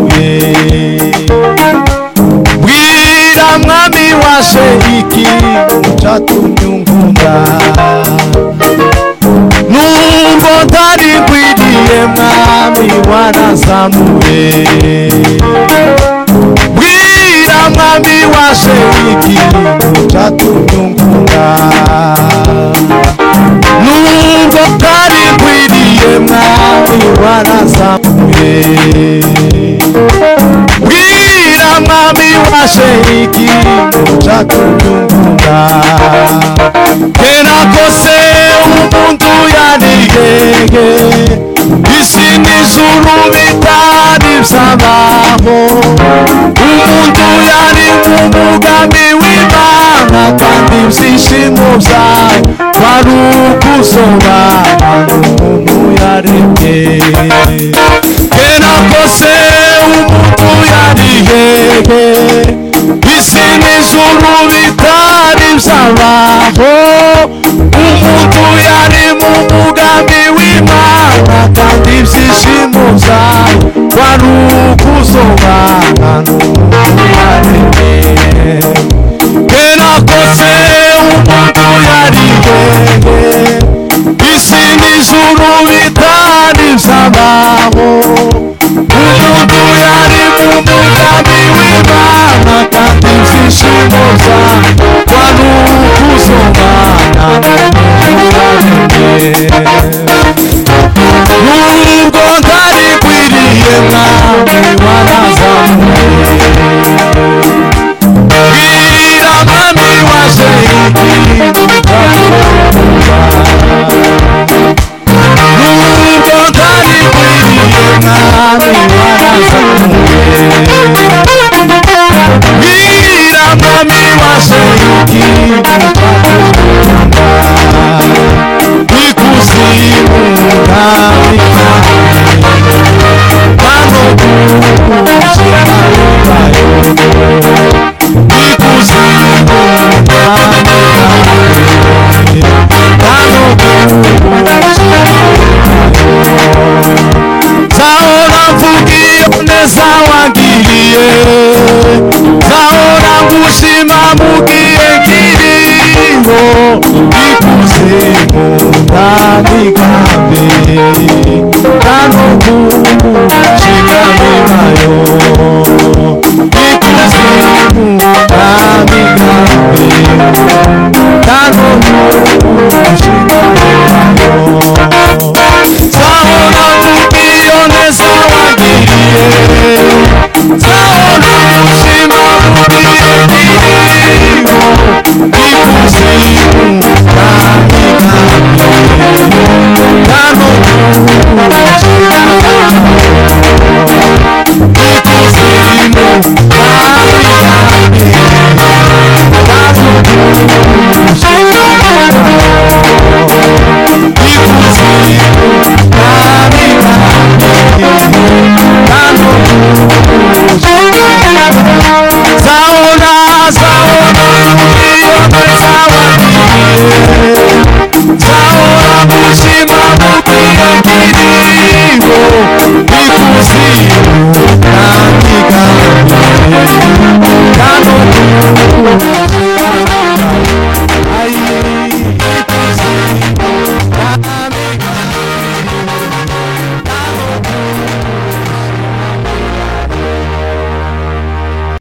zamuye. Bwira mwami washe iki cyatumye unkunda, nubwo ntari nkwiriye mwami warazamuye. Bwira mwami washe iki cyatumye unkunda, nubwo ntari nkwiriye mwami warazamuye. Bwira mwami washe iki cyatumye unkunda, kenakose umuntu yarigenge, isi n'ijuru bitari byabaho. Umuntu yari mu mugambi w'Imana, kandi ibyishimo byayo wari ukuzobana n'umuntu yaremye. Kenakose umuntu yarigenge, isi n'ijuru bitari byabaho. Umuntu yari mu mugambi w'Imana, kandi ibyishimo byayo wari ukuzobana n'umuntu yaremye. Kenakose umuntu yarigenge, isi n'ijuru bitari byabaho. Umuntu yari mu mugambi w'Imana, kandi ibyishimo byayo wari ukuzobana n'umuntu yaremye. Nubwo ntari nkwiriye mwami warazamuye. Bwira mwami washe iki cyatumye unkunda, nubwo ntari nkwiriye mwami warazamuye. Bwira mwami washe iki cyatumye unkunda, ikuzimu mwami hano kuzima bayo. Ikuzimu mwami hano kuzima bayo. Zahora mvugira neza wangiriye, zahora ngushima mu gihe nkiriho. Ikuzimu ndanigambe,